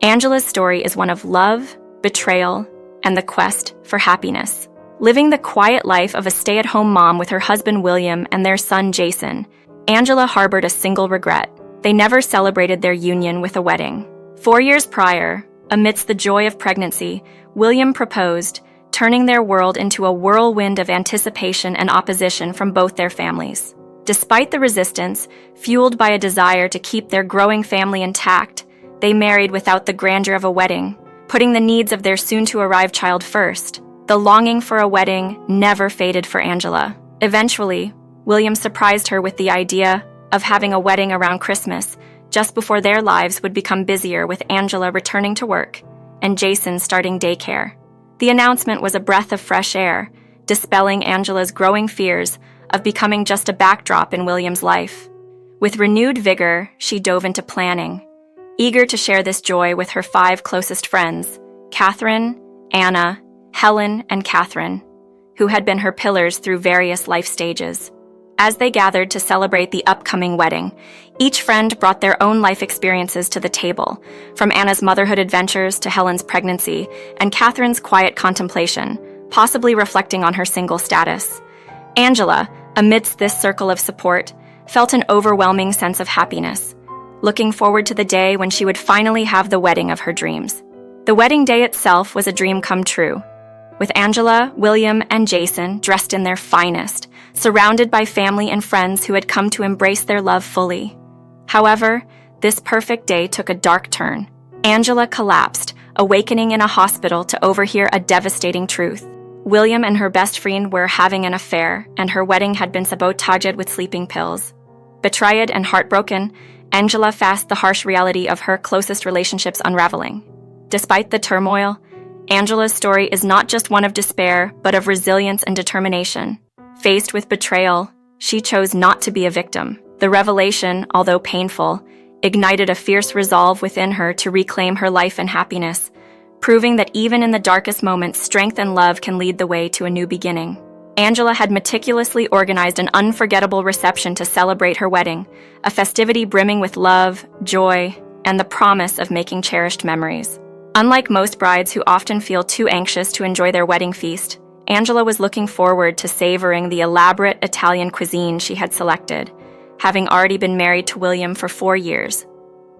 Angela's story is one of love, betrayal, and the quest for happiness. Living the quiet life of a stay-at-home mom with her husband William and their son Jason, Angela harbored a single regret. They never celebrated their union with a wedding. 4 years prior, amidst the joy of pregnancy, William proposed, turning their world into a whirlwind of anticipation and opposition from both their families. Despite the resistance, fueled by a desire to keep their growing family intact, they married without the grandeur of a wedding, putting the needs of their soon-to-arrive child first. The longing for a wedding never faded for Angela. Eventually, William surprised her with the idea of having a wedding around Christmas, just before their lives would become busier with Angela returning to work and Jason starting daycare. The announcement was a breath of fresh air, dispelling Angela's growing fears of becoming just a backdrop in William's life. With renewed vigor, she dove into planning, eager to share this joy with her 5 closest friends, Catherine, Anna, Helen, and Catherine, who had been her pillars through various life stages. As they gathered to celebrate the upcoming wedding, each friend brought their own life experiences to the table, from Anna's motherhood adventures to Helen's pregnancy and Catherine's quiet contemplation, possibly reflecting on her single status. Angela, amidst this circle of support, felt an overwhelming sense of happiness, looking forward to the day when she would finally have the wedding of her dreams. The wedding day itself was a dream come true, with Angela, William, and Jason dressed in their finest, surrounded by family and friends who had come to embrace their love fully. However, this perfect day took a dark turn. Angela collapsed, awakening in a hospital to overhear a devastating truth. William and her best friend were having an affair, and her wedding had been sabotaged with sleeping pills. Betrayed and heartbroken, Angela faced the harsh reality of her closest relationships unraveling. Despite the turmoil, Angela's story is not just one of despair, but of resilience and determination. Faced with betrayal, she chose not to be a victim. The revelation, although painful, ignited a fierce resolve within her to reclaim her life and happiness, proving that even in the darkest moments, strength and love can lead the way to a new beginning. Angela had meticulously organized an unforgettable reception to celebrate her wedding, a festivity brimming with love, joy, and the promise of making cherished memories. Unlike most brides who often feel too anxious to enjoy their wedding feast, Angela was looking forward to savoring the elaborate Italian cuisine she had selected, having already been married to William for 4 years.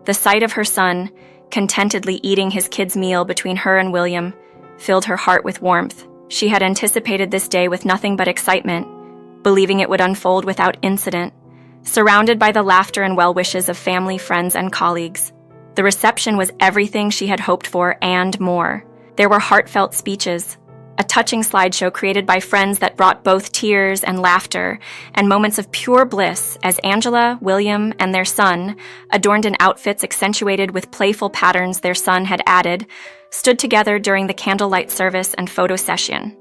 The sight of her son, contentedly eating his kid's meal between her and William, filled her heart with warmth. She had anticipated this day with nothing but excitement, believing it would unfold without incident, surrounded by the laughter and well wishes of family, friends, and colleagues. The reception was everything she had hoped for and more. There were heartfelt speeches, a touching slideshow created by friends that brought both tears and laughter, and moments of pure bliss as Angela, William, and their son, adorned in outfits accentuated with playful patterns their son had added, stood together during the candlelight service and photo session.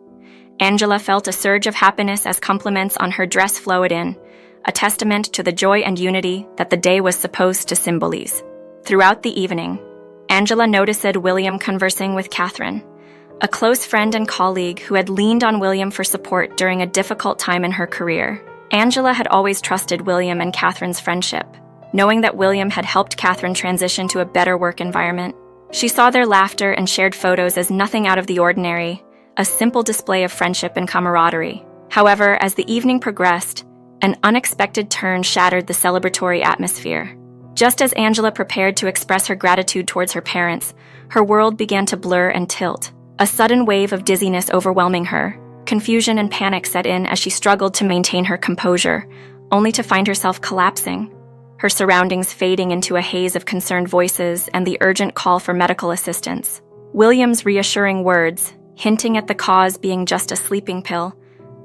Angela felt a surge of happiness as compliments on her dress flowed in, a testament to the joy and unity that the day was supposed to symbolize. Throughout the evening, Angela noticed William conversing with Catherine, a close friend and colleague who had leaned on William for support during a difficult time in her career. Angela had always trusted William and Catherine's friendship, knowing that William had helped Catherine transition to a better work environment. She saw their laughter and shared photos as nothing out of the ordinary, a simple display of friendship and camaraderie. However, as the evening progressed, an unexpected turn shattered the celebratory atmosphere. Just as Angela prepared to express her gratitude towards her parents, her world began to blur and tilt. A sudden wave of dizziness overwhelming her. Confusion and panic set in as she struggled to maintain her composure, only to find herself collapsing, her surroundings fading into a haze of concerned voices and the urgent call for medical assistance. William's reassuring words, hinting at the cause being just a sleeping pill,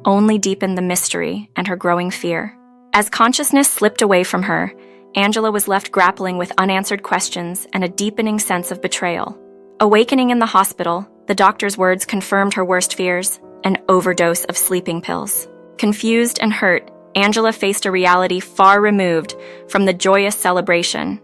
only deepened the mystery and her growing fear. As consciousness slipped away from her, Angela was left grappling with unanswered questions and a deepening sense of betrayal. Awakening in the hospital, the doctor's words confirmed her worst fears, an overdose of sleeping pills. Confused and hurt, Angela faced a reality far removed from the joyous celebration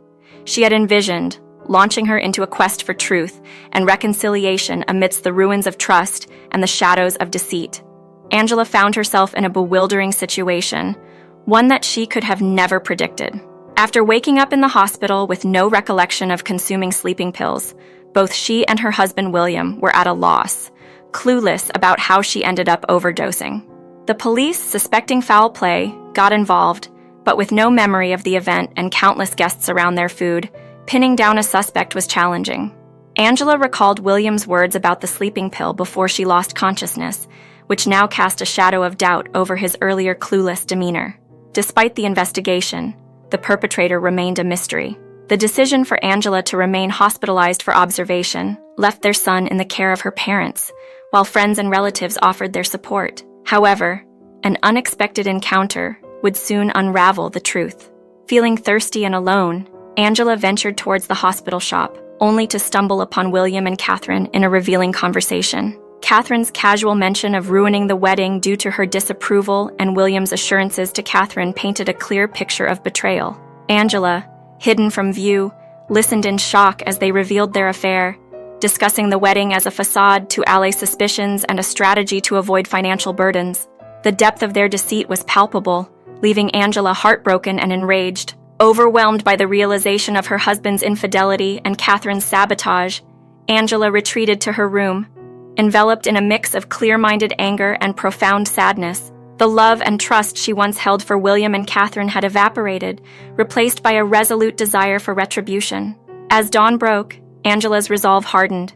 she had envisioned, launching her into a quest for truth and reconciliation amidst the ruins of trust and the shadows of deceit. Angela found herself in a bewildering situation, one that she could have never predicted. After waking up in the hospital with no recollection of consuming sleeping pills, both she and her husband William were at a loss, clueless about how she ended up overdosing. The police, suspecting foul play, got involved, but with no memory of the event and countless guests around their food, pinning down a suspect was challenging. Angela recalled William's words about the sleeping pill before she lost consciousness, which now cast a shadow of doubt over his earlier clueless demeanor. Despite the investigation, the perpetrator remained a mystery. The decision for Angela to remain hospitalized for observation left their son in the care of her parents, while friends and relatives offered their support. However, an unexpected encounter would soon unravel the truth. Feeling thirsty and alone, Angela ventured towards the hospital shop, only to stumble upon William and Catherine in a revealing conversation. Catherine's casual mention of ruining the wedding due to her disapproval and William's assurances to Catherine painted a clear picture of betrayal. Angela, hidden from view, listened in shock as they revealed their affair, discussing the wedding as a facade to allay suspicions and a strategy to avoid financial burdens. The depth of their deceit was palpable, leaving Angela heartbroken and enraged. Overwhelmed by the realization of her husband's infidelity and Catherine's sabotage, Angela retreated to her room, enveloped in a mix of clear-minded anger and profound sadness. The love and trust she once held for William and Catherine had evaporated, replaced by a resolute desire for retribution. As dawn broke, Angela's resolve hardened.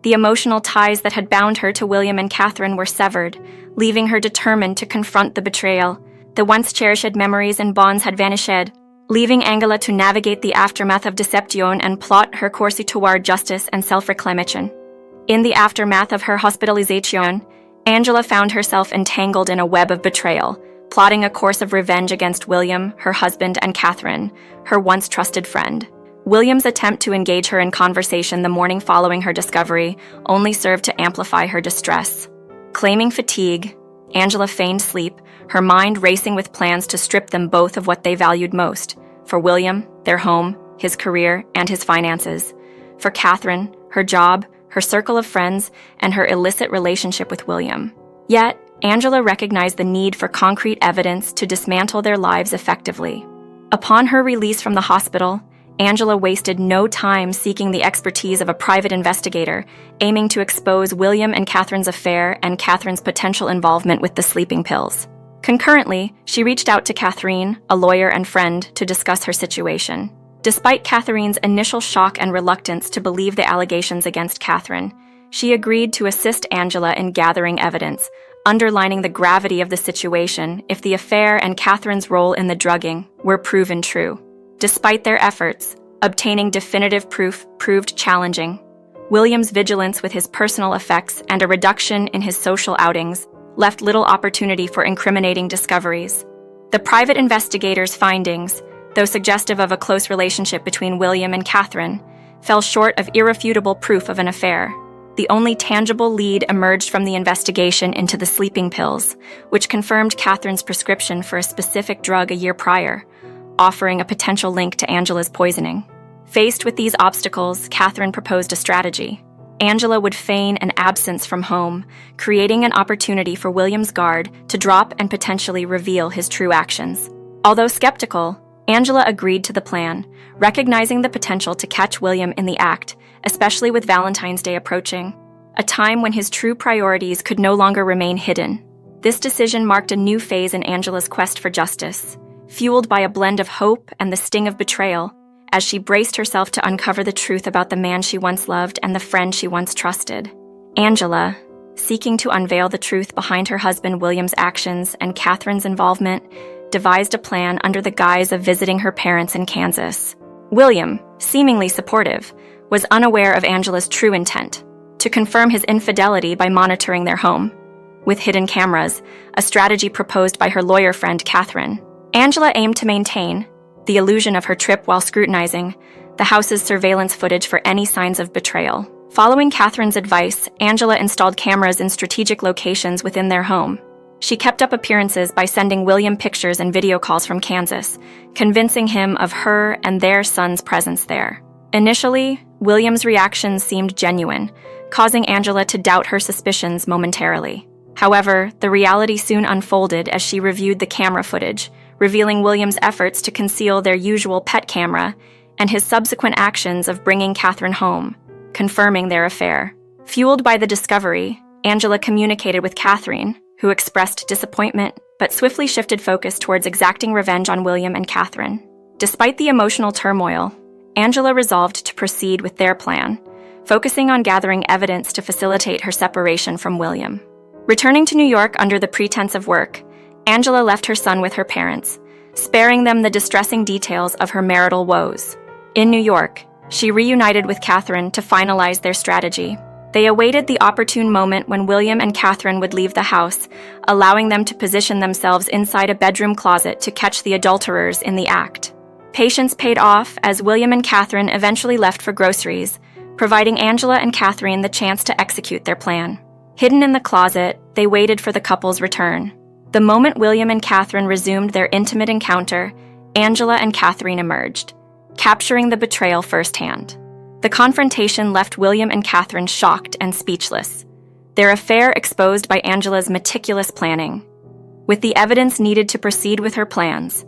The emotional ties that had bound her to William and Catherine were severed, leaving her determined to confront the betrayal. The once cherished memories and bonds had vanished, leaving Angela to navigate the aftermath of deception and plot her course toward justice and self-reclamation. In the aftermath of her hospitalization, Angela found herself entangled in a web of betrayal, plotting a course of revenge against William, her husband, and Catherine, her once trusted friend. William's attempt to engage her in conversation the morning following her discovery only served to amplify her distress. Claiming fatigue, Angela feigned sleep, her mind racing with plans to strip them both of what they valued most. For William, their home, his career, and his finances. For Catherine, her job, her circle of friends, and her illicit relationship with William. Yet, Angela recognized the need for concrete evidence to dismantle their lives effectively. Upon her release from the hospital, Angela wasted no time seeking the expertise of a private investigator, aiming to expose William and Catherine's affair and Catherine's potential involvement with the sleeping pills. Concurrently, she reached out to Catherine, a lawyer and friend, to discuss her situation. Despite Catherine's initial shock and reluctance to believe the allegations against Catherine, she agreed to assist Angela in gathering evidence, underlining the gravity of the situation if the affair and Catherine's role in the drugging were proven true. Despite their efforts, obtaining definitive proof proved challenging. William's vigilance with his personal effects and a reduction in his social outings left little opportunity for incriminating discoveries. The private investigator's findings, though suggestive of a close relationship between William and Catherine, fell short of irrefutable proof of an affair. The only tangible lead emerged from the investigation into the sleeping pills, which confirmed Catherine's prescription for a specific drug a year prior, offering a potential link to Angela's poisoning. Faced with these obstacles, Catherine proposed a strategy. Angela would feign an absence from home, creating an opportunity for William's guard to drop and potentially reveal his true actions. Although skeptical, Angela agreed to the plan, recognizing the potential to catch William in the act, especially with Valentine's Day approaching, a time when his true priorities could no longer remain hidden. This decision marked a new phase in Angela's quest for justice, fueled by a blend of hope and the sting of betrayal, as she braced herself to uncover the truth about the man she once loved and the friend she once trusted. Angela, seeking to unveil the truth behind her husband William's actions and Catherine's involvement, devised a plan under the guise of visiting her parents in Kansas. William, seemingly supportive, was unaware of Angela's true intent, to confirm his infidelity by monitoring their home. With hidden cameras, a strategy proposed by her lawyer friend Catherine, Angela aimed to maintain the illusion of her trip while scrutinizing the house's surveillance footage for any signs of betrayal. Following Catherine's advice, Angela installed cameras in strategic locations within their home. She kept up appearances by sending William pictures and video calls from Kansas, convincing him of her and their son's presence there. Initially, William's reactions seemed genuine, causing Angela to doubt her suspicions momentarily. However, the reality soon unfolded as she reviewed the camera footage, revealing William's efforts to conceal their usual pet camera and his subsequent actions of bringing Catherine home, confirming their affair. Fueled by the discovery, Angela communicated with Catherine, who expressed disappointment but swiftly shifted focus towards exacting revenge on William and Catherine. Despite the emotional turmoil, Angela resolved to proceed with their plan, focusing on gathering evidence to facilitate her separation from William. Returning to New York under the pretense of work, Angela left her son with her parents, sparing them the distressing details of her marital woes. In New York, she reunited with Catherine to finalize their strategy. They awaited the opportune moment when William and Catherine would leave the house, allowing them to position themselves inside a bedroom closet to catch the adulterers in the act. Patience paid off as William and Catherine eventually left for groceries, providing Angela and Catherine the chance to execute their plan. Hidden in the closet, they waited for the couple's return. The moment William and Catherine resumed their intimate encounter, Angela and Catherine emerged, capturing the betrayal firsthand. The confrontation left William and Catherine shocked and speechless, their affair exposed by Angela's meticulous planning. With the evidence needed to proceed with her plans,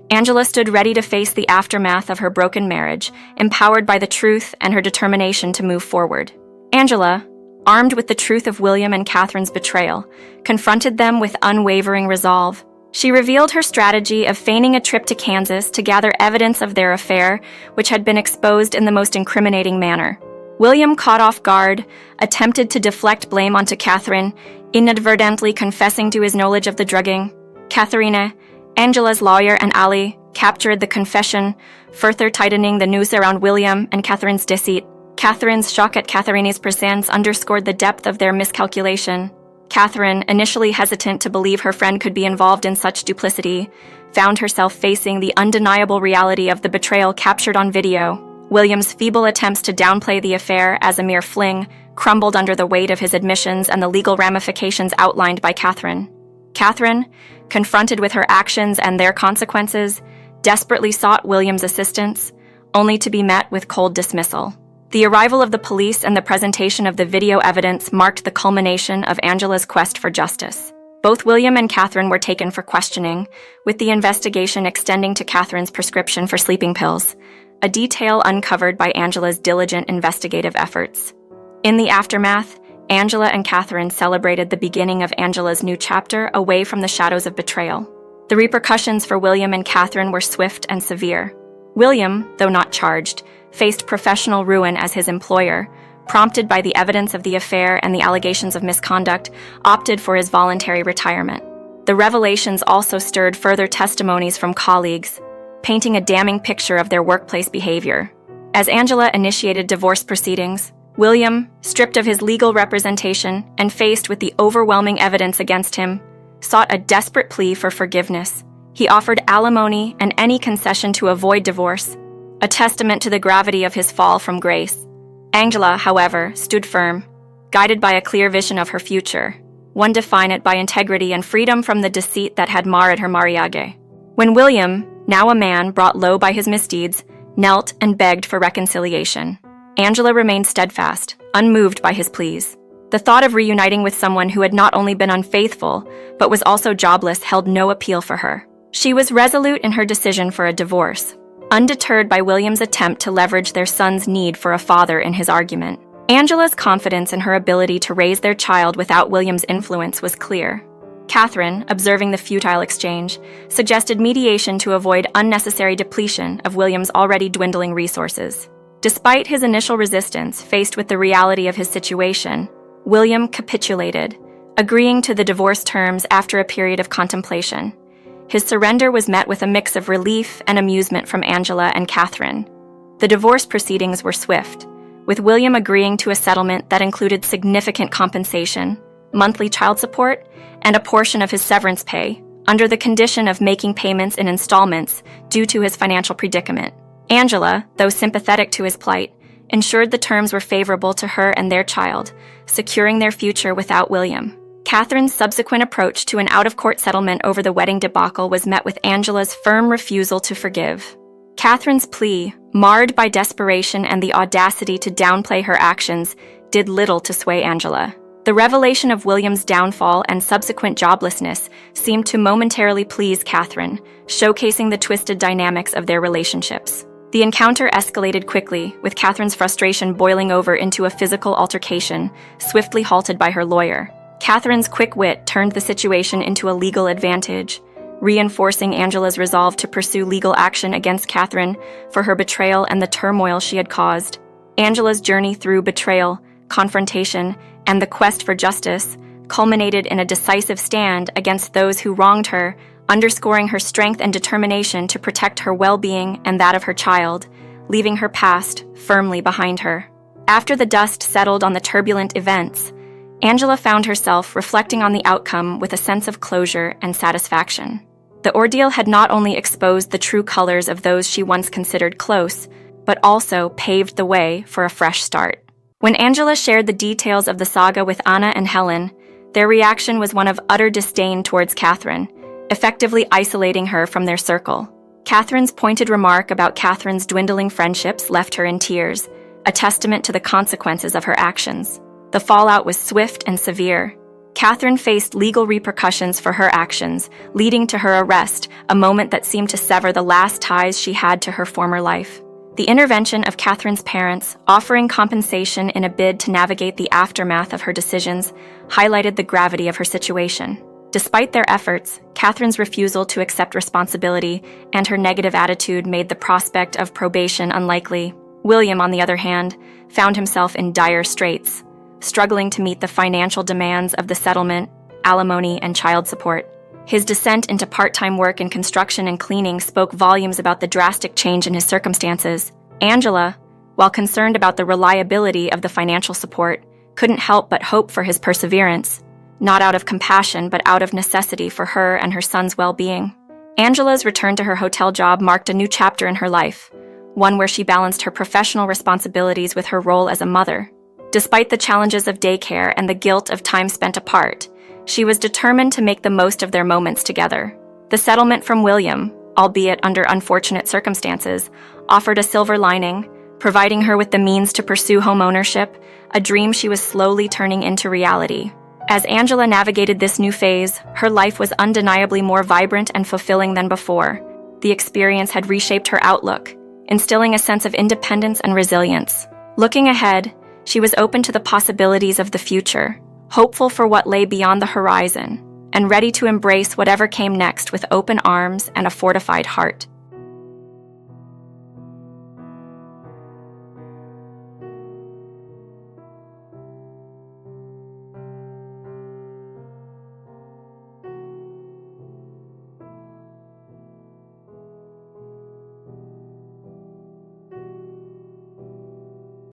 Angela stood ready to face the aftermath of her broken marriage, empowered by the truth and her determination to move forward. Angela, armed with the truth of William and Catherine's betrayal, confronted them with unwavering resolve. She revealed her strategy of feigning a trip to Kansas to gather evidence of their affair, which had been exposed in the most incriminating manner. William, caught off guard, attempted to deflect blame onto Catherine, inadvertently confessing to his knowledge of the drugging. Catherine, Angela's lawyer and ally, captured the confession, further tightening the noose around William and Catherine's deceit. Catherine's shock at Catherine's presence underscored the depth of their miscalculation. Catherine, initially hesitant to believe her friend could be involved in such duplicity, found herself facing the undeniable reality of the betrayal captured on video. William's feeble attempts to downplay the affair as a mere fling crumbled under the weight of his admissions and the legal ramifications outlined by Catherine. Catherine, confronted with her actions and their consequences, desperately sought William's assistance, only to be met with cold dismissal. The arrival of the police and the presentation of the video evidence marked the culmination of Angela's quest for justice. Both William and Catherine were taken for questioning, with the investigation extending to Catherine's prescription for sleeping pills, a detail uncovered by Angela's diligent investigative efforts. In the aftermath, Angela and Catherine celebrated the beginning of Angela's new chapter away from the shadows of betrayal. The repercussions for William and Catherine were swift and severe. William, though not charged, faced professional ruin as his employer, prompted by the evidence of the affair and the allegations of misconduct, opted for his voluntary retirement. The revelations also stirred further testimonies from colleagues, painting a damning picture of their workplace behavior. As Angela initiated divorce proceedings, William, stripped of his legal representation and faced with the overwhelming evidence against him, sought a desperate plea for forgiveness. He offered alimony and any concession to avoid divorce, a testament to the gravity of his fall from grace. Angela, however, stood firm, guided by a clear vision of her future, one defined by integrity and freedom from the deceit that had marred her mariage. When William, now a man brought low by his misdeeds, knelt and begged for reconciliation, Angela remained steadfast, unmoved by his pleas. The thought of reuniting with someone who had not only been unfaithful, but was also jobless held no appeal for her. She was resolute in her decision for a divorce, undeterred by William's attempt to leverage their son's need for a father in his argument. Angela's confidence in her ability to raise their child without William's influence was clear. Catherine, observing the futile exchange, suggested mediation to avoid unnecessary depletion of William's already dwindling resources. Despite his initial resistance faced with the reality of his situation, William capitulated, agreeing to the divorce terms after a period of contemplation. His surrender was met with a mix of relief and amusement from Angela and Catherine. The divorce proceedings were swift, with William agreeing to a settlement that included significant compensation, monthly child support, and a portion of his severance pay, under the condition of making payments in installments due to his financial predicament. Angela, though sympathetic to his plight, ensured the terms were favorable to her and their child, securing their future without William. Catherine's subsequent approach to an out-of-court settlement over the wedding debacle was met with Angela's firm refusal to forgive. Catherine's plea, marred by desperation and the audacity to downplay her actions, did little to sway Angela. The revelation of William's downfall and subsequent joblessness seemed to momentarily please Catherine, showcasing the twisted dynamics of their relationships. The encounter escalated quickly, with Catherine's frustration boiling over into a physical altercation, swiftly halted by her lawyer. Catherine's quick wit turned the situation into a legal advantage, reinforcing Angela's resolve to pursue legal action against Catherine for her betrayal and the turmoil she had caused. Angela's journey through betrayal, confrontation, and the quest for justice culminated in a decisive stand against those who wronged her, underscoring her strength and determination to protect her well-being and that of her child, leaving her past firmly behind her. After the dust settled on the turbulent events, Angela found herself reflecting on the outcome with a sense of closure and satisfaction. The ordeal had not only exposed the true colors of those she once considered close, but also paved the way for a fresh start. When Angela shared the details of the saga with Anna and Helen, their reaction was one of utter disdain towards Catherine, effectively isolating her from their circle. Catherine's pointed remark about Catherine's dwindling friendships left her in tears, a testament to the consequences of her actions. The fallout was swift and severe. Catherine faced legal repercussions for her actions, leading to her arrest, a moment that seemed to sever the last ties she had to her former life. The intervention of Catherine's parents, offering compensation in a bid to navigate the aftermath of her decisions, highlighted the gravity of her situation. Despite their efforts, Catherine's refusal to accept responsibility and her negative attitude made the prospect of probation unlikely. William, on the other hand, found himself in dire straits, struggling to meet the financial demands of the settlement, alimony, and child support. His descent into part-time work in construction and cleaning spoke volumes about the drastic change in his circumstances. Angela, while concerned about the reliability of the financial support, couldn't help but hope for his perseverance, not out of compassion but out of necessity for her and her son's well-being. Angela's return to her hotel job marked a new chapter in her life, one where she balanced her professional responsibilities with her role as a mother. Despite the challenges of daycare and the guilt of time spent apart, she was determined to make the most of their moments together. The settlement from William, albeit under unfortunate circumstances, offered a silver lining, providing her with the means to pursue home ownership, a dream she was slowly turning into reality. As Angela navigated this new phase, her life was undeniably more vibrant and fulfilling than before. The experience had reshaped her outlook, instilling a sense of independence and resilience. Looking ahead, she was open to the possibilities of the future, hopeful for what lay beyond the horizon, and ready to embrace whatever came next with open arms and a fortified heart.